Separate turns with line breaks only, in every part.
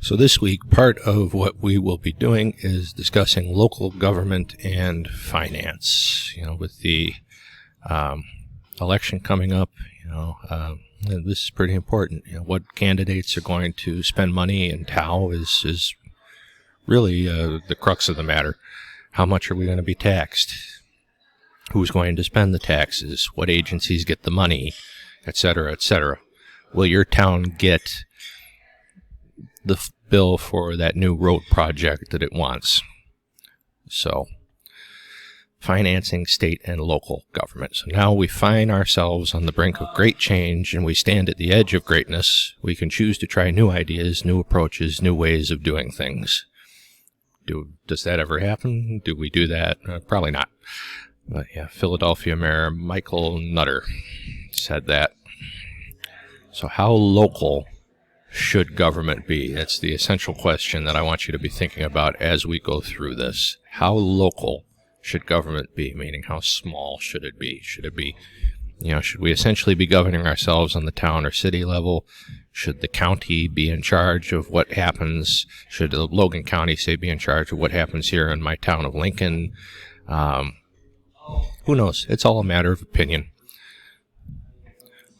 So this week, part of what we will be doing is discussing local government and finance. With the election coming up, this is pretty important. What candidates are going to spend money and how is really the crux of the matter. How much are we going to be taxed? Who's going to spend the taxes? What agencies get the money? Et cetera, et cetera. Will your town get the bill for that new road project that it wants? So, financing state and local government. So now we find ourselves on the brink of great change, and we stand at the edge of greatness. We can choose to try new ideas, new approaches, new ways of doing things. Does that ever happen? Do we do that? Probably not. But yeah, Philadelphia Mayor Michael Nutter said that. So how local should government be? That's the essential question that I want you to be thinking about as we go through this. How local should government be? Meaning, how small should it be? Should it be, should we essentially be governing ourselves on the town or city level? Should the county be in charge of what happens? Should the Logan County, say, be in charge of what happens here in my town of Lincoln? Who knows? It's all a matter of opinion.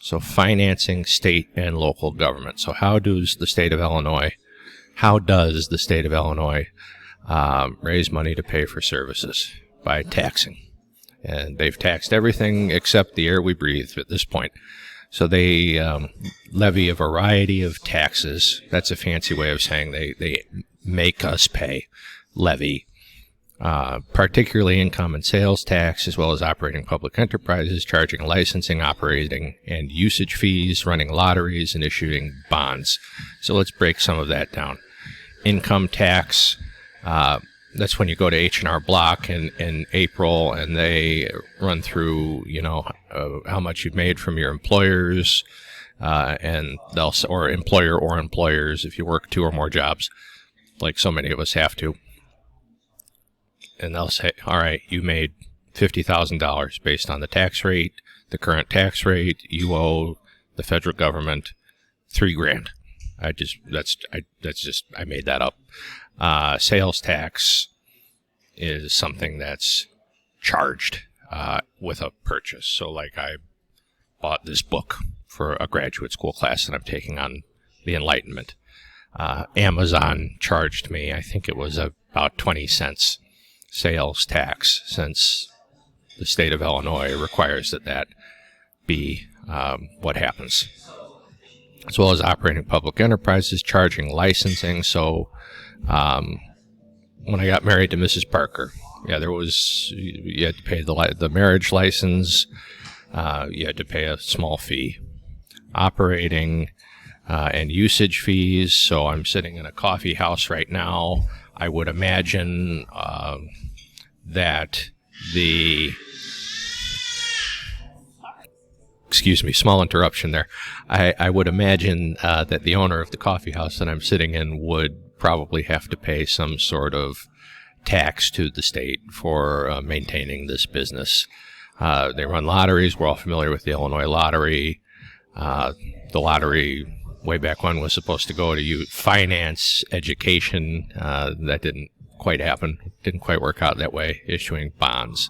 So financing state and local government. So how does the state of Illinois raise money to pay for services? By taxing. And they've taxed everything except the air we breathe at this point. So they levy a variety of taxes. That's a fancy way of saying they make us pay, levy. Particularly income and sales tax, as well as operating public enterprises, charging licensing, operating, and usage fees, running lotteries, and issuing bonds. So let's break some of that down. Income tax, that's when you go to H&R Block in April, and they run through, how much you've made from your employers, and they'll, or employer or employers, if you work 2 or more jobs, like so many of us have to. And they'll say, all right, you made $50,000 based on the tax rate, the current tax rate. You owe the federal government $3,000. I made that up. Sales tax is something that's charged with a purchase. So, like, I bought this book for a graduate school class that I'm taking on the Enlightenment. Amazon charged me, I think it was about 20 cents. Sales tax, since the state of Illinois requires that be what happens. As well as operating public enterprises, charging licensing. So when I got married to Mrs. Parker, you had to pay the marriage license, you had to pay a small fee. Operating and usage fees. So I'm sitting in a coffee house right now. I would imagine that small interruption there. I would imagine that the owner of the coffee house that I'm sitting in would probably have to pay some sort of tax to the state for maintaining this business. They run lotteries. We're all familiar with the Illinois lottery. The lottery way back when was supposed to go to finance education. That didn't quite happen. Didn't quite work out that way, issuing bonds.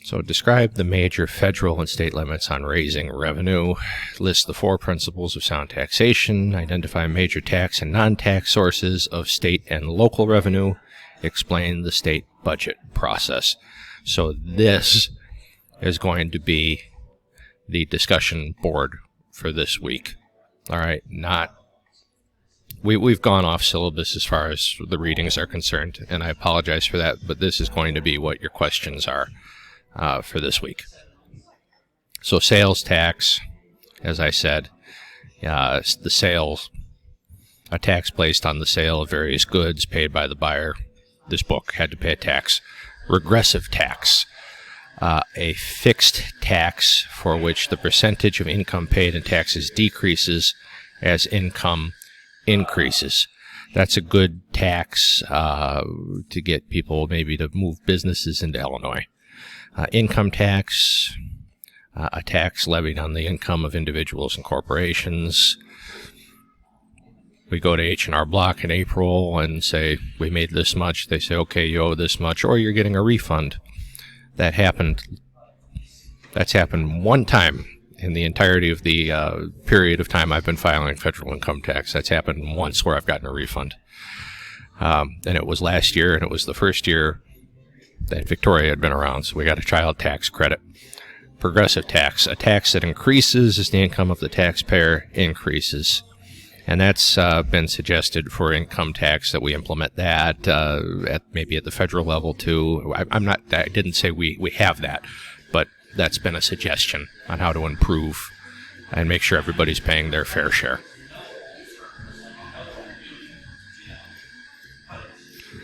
So describe the major federal and state limits on raising revenue. List the 4 principles of sound taxation. Identify major tax and non-tax sources of state and local revenue. Explain the state budget process. So this is going to be the discussion board for this week. All right, we've gone off syllabus as far as the readings are concerned, and I apologize for that, but this is going to be what your questions are for this week. So sales tax, as I said, the sales, a tax placed on the sale of various goods paid by the buyer. This book had to pay a tax. Regressive tax. A fixed tax for which the percentage of income paid in taxes decreases as income increases. That's a good tax to get people maybe to move businesses into Illinois. Income tax, a tax levied on the income of individuals and corporations. We go to H&R Block in April and say, we made this much. They say, okay, you owe this much, or you're getting a refund. That's happened one time in the entirety of the period of time I've been filing federal income tax. That's happened once where I've gotten a refund. And it was last year, and it was the first year that Victoria had been around, so we got a child tax credit. Progressive tax, a tax that increases as the income of the taxpayer increases. And that's been suggested for income tax, that we implement that maybe at the federal level too. I didn't say we have that, but that's been a suggestion on how to improve and make sure everybody's paying their fair share.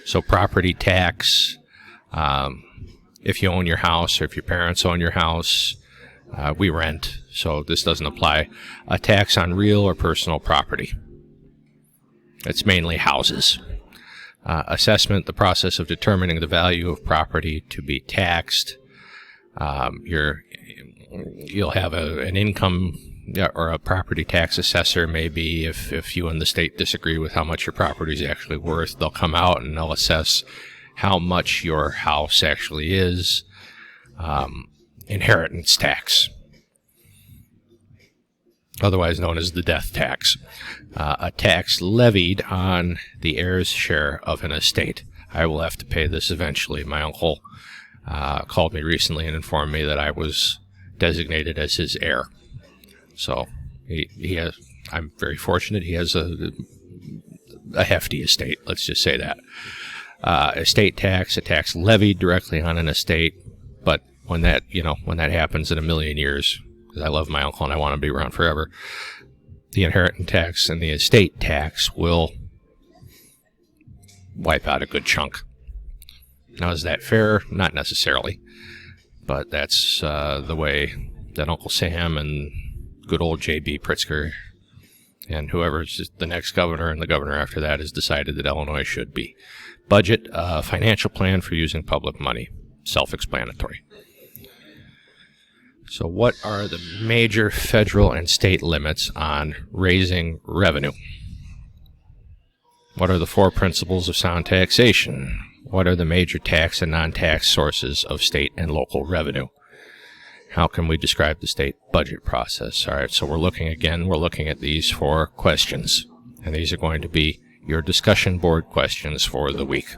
So property tax, if you own your house or if your parents own your house, we rent, so this doesn't apply. A tax on real or personal property. It's mainly houses. Assessment, the process of determining the value of property to be taxed. You'll have an income or a property tax assessor. Maybe if you and the state disagree with how much your property is actually worth, they'll come out and they'll assess how much your house actually is. Inheritance tax, otherwise known as the death tax, a tax levied on the heir's share of an estate. I will have to pay this eventually. My uncle called me recently and informed me that I was designated as his heir. So he has. I'm very fortunate. He has a hefty estate. Let's just say that. Estate tax, a tax levied directly on an estate, but when that happens in a million years, because I love my uncle and I want him to be around forever, the inheritance tax and the estate tax will wipe out a good chunk. Now, is that fair? Not necessarily, but that's the way that Uncle Sam and good old J.B. Pritzker and whoever's the next governor and the governor after that has decided that Illinois should be. Budget, financial plan for using public money. Self-explanatory. So what are the major federal and state limits on raising revenue? What are the 4 principles of sound taxation? What are the major tax and non-tax sources of state and local revenue? How can we describe the state budget process? All right, so we're looking at these 4 questions, and these are going to be your discussion board questions for the week.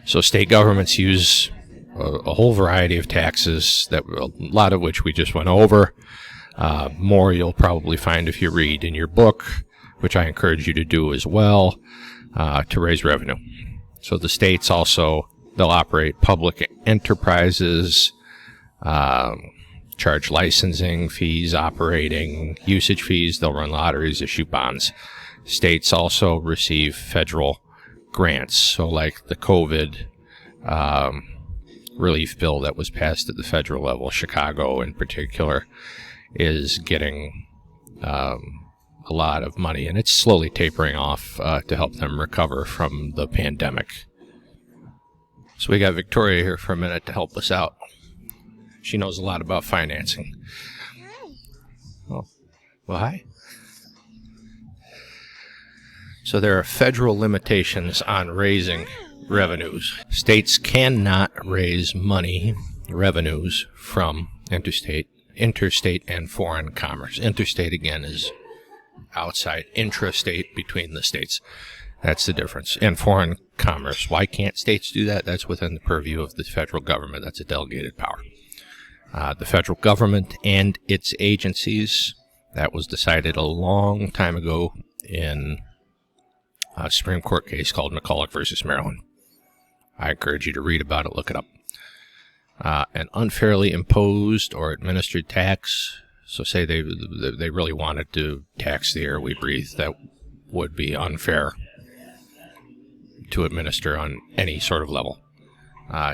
So state governments use a whole variety of taxes, a lot of which we just went over. More you'll probably find if you read in your book, which I encourage you to do as well, to raise revenue. So the states also, they'll operate public enterprises, charge licensing fees, operating usage fees. They'll run lotteries, issue bonds. States also receive federal grants. So like the COVID relief bill that was passed at the federal level, Chicago in particular, is getting a lot of money, and it's slowly tapering off to help them recover from the pandemic. So we got Victoria here for a minute to help us out. She knows a lot about financing.
Hi.
Oh, well, hi. So there are federal limitations on raising revenues. States cannot raise revenues from interstate, and foreign commerce. Interstate, again, is outside. Intrastate, between the states. That's the difference. And foreign commerce. Why can't states do that? That's within the purview of the federal government. That's a delegated power. The federal government and its agencies, that was decided a long time ago in a Supreme Court case called McCulloch versus Maryland. I encourage you to read about it, look it up. An unfairly imposed or administered tax. So say they really wanted to tax the air we breathe. That would be unfair to administer on any sort of level.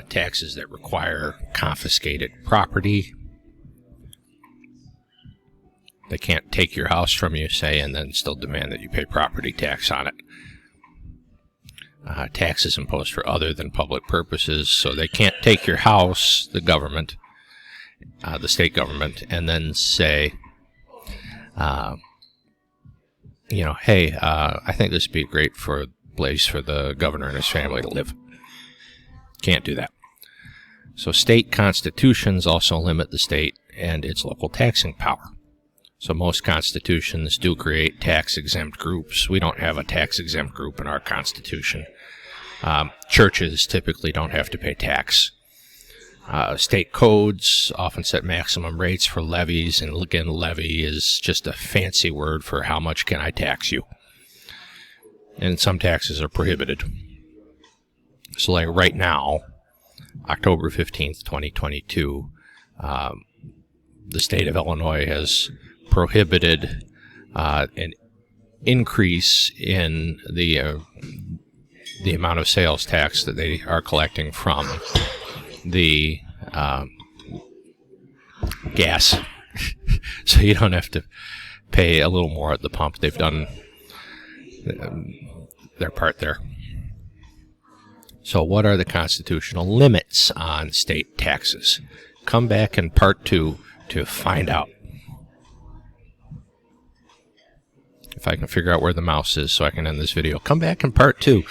Taxes that require confiscated property. They can't take your house from you, say, and then still demand that you pay property tax on it. Taxes imposed for other than public purposes, so they can't take your house, the government, the state government, and then say, hey, I think this would be a great place for the governor and his family to live. Can't do that. So state constitutions also limit the state and its local taxing power. So most constitutions do create tax-exempt groups. We don't have a tax-exempt group in our Constitution. Churches typically don't have to pay tax. State codes often set maximum rates for levies, and again, levy is just a fancy word for how much can I tax you. And some taxes are prohibited. So like right now, October 15th, 2022, the state of Illinois has prohibited an increase in the amount of sales tax that they are collecting from the gas. So you don't have to pay a little more at the pump. They've done their part there. So what are the constitutional limits on state taxes? Come back in part 2 to find out. If I can figure out where the mouse is so I can end this video. Come back in part 2.